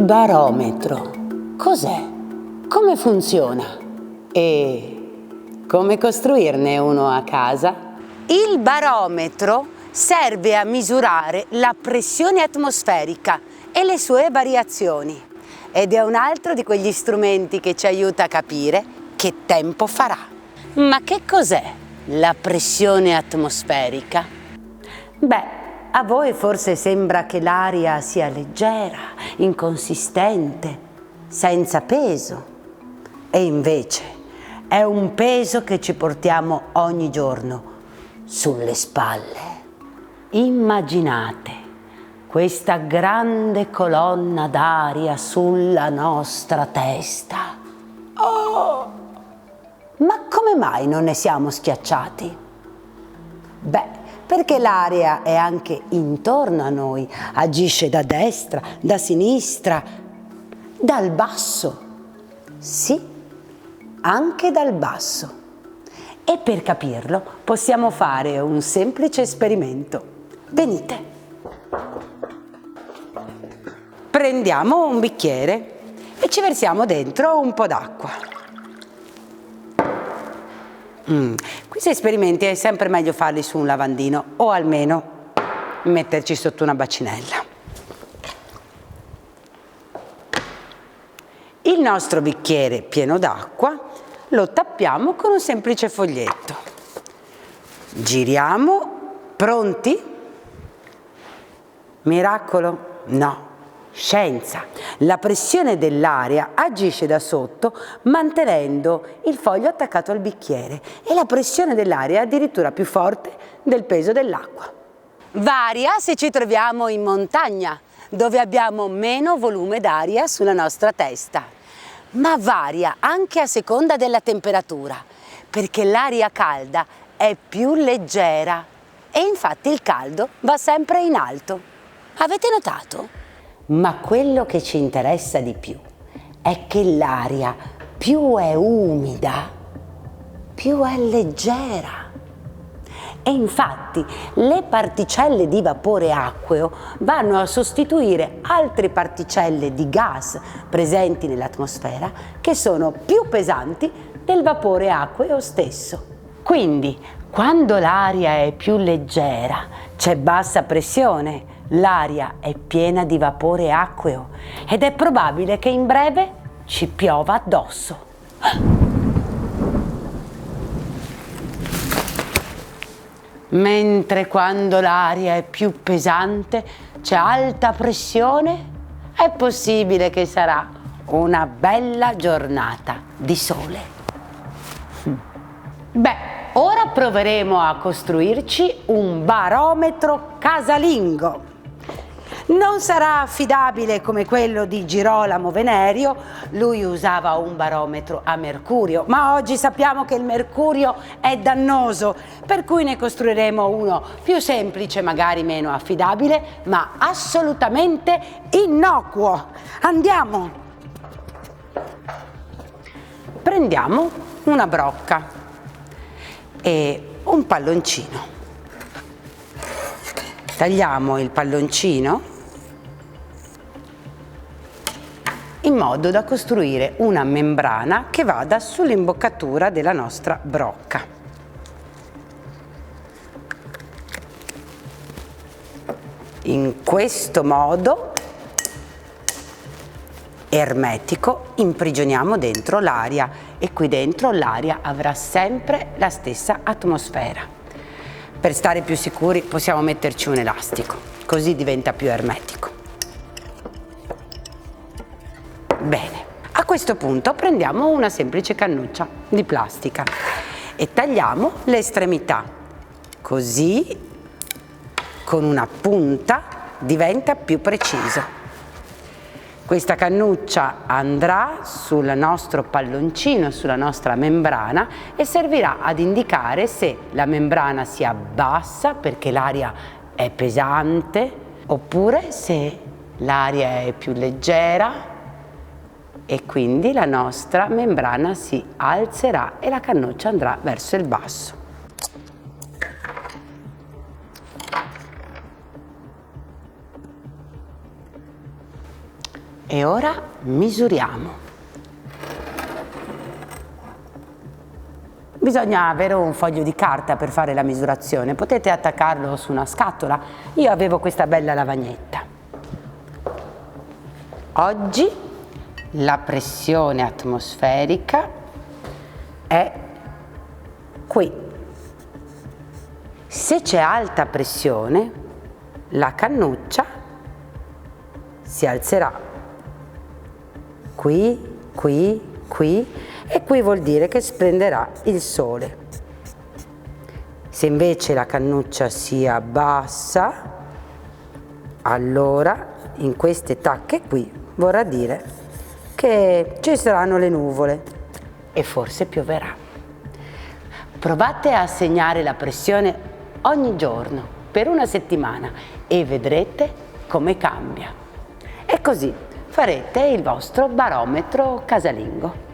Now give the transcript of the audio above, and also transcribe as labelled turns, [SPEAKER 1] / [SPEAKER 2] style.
[SPEAKER 1] barometro. Cos'è? Come funziona? E come costruirne uno a casa? Il barometro serve a misurare la pressione atmosferica e le sue variazioni ed è un altro di quegli strumenti che ci aiuta a capire che tempo farà. Ma che cos'è la pressione atmosferica? Beh, a voi forse sembra che l'aria sia leggera, inconsistente, senza peso. E invece è un peso che ci portiamo ogni giorno sulle spalle. Immaginate questa grande colonna d'aria sulla nostra testa. Oh! Ma come mai non ne siamo schiacciati? Beh, perché l'aria è anche intorno a noi, agisce da destra, da sinistra, dal basso. Sì, anche dal basso. E per capirlo possiamo fare un semplice esperimento. Venite. Prendiamo un bicchiere e ci versiamo dentro un po' d'acqua. Questi esperimenti è sempre meglio farli su un lavandino o almeno metterci sotto una bacinella. Il nostro bicchiere pieno d'acqua lo tappiamo con un semplice foglietto. Giriamo, pronti? Miracolo? No. Scienza. La pressione dell'aria agisce da sotto mantenendo il foglio attaccato al bicchiere e la pressione dell'aria è addirittura più forte del peso dell'acqua. Varia se ci troviamo in montagna, dove abbiamo meno volume d'aria sulla nostra testa, ma varia anche a seconda della temperatura, perché l'aria calda è più leggera e infatti il caldo va sempre in alto. Avete notato? Ma quello che ci interessa di più è che l'aria più è umida, più è leggera. E infatti le particelle di vapore acqueo vanno a sostituire altre particelle di gas presenti nell'atmosfera che sono più pesanti del vapore acqueo stesso. Quindi, quando l'aria è più leggera, c'è bassa pressione, l'aria è piena di vapore acqueo ed è probabile che in breve ci piova addosso. Mentre quando l'aria è più pesante, c'è alta pressione, è possibile che sarà una bella giornata di sole. Beh, ora proveremo a costruirci un barometro casalingo. Non sarà affidabile come quello di Girolamo Venerio, lui usava un barometro a mercurio, ma oggi sappiamo che il mercurio è dannoso, per cui ne costruiremo uno più semplice, magari meno affidabile, ma assolutamente innocuo. Andiamo! Prendiamo una brocca e un palloncino. Tagliamo il palloncino in modo da costruire una membrana che vada sull'imboccatura della nostra brocca. In questo modo ermetico imprigioniamo dentro l'aria e qui dentro l'aria avrà sempre la stessa atmosfera. Per stare più sicuri possiamo metterci un elastico, così diventa più ermetico. Bene, a questo punto prendiamo una semplice cannuccia di plastica e tagliamo le estremità, così con una punta diventa più preciso. Questa cannuccia andrà sul nostro palloncino, sulla nostra membrana e servirà ad indicare se la membrana sia bassa perché l'aria è pesante oppure se l'aria è più leggera e quindi la nostra membrana si alzerà e la cannuccia andrà verso il basso. E ora misuriamo. Bisogna avere un foglio di carta per fare la misurazione, potete attaccarlo su una scatola, io avevo questa bella lavagnetta. Oggi la pressione atmosferica è qui. Se c'è alta pressione, la cannuccia si alzerà qui, qui, qui, e qui vuol dire che splenderà il sole. Se invece la cannuccia si abbassa, allora in queste tacche qui vorrà dire che ci saranno le nuvole e forse pioverà. Provate a segnare la pressione ogni giorno per una settimana e vedrete come cambia. E così farete il vostro barometro casalingo.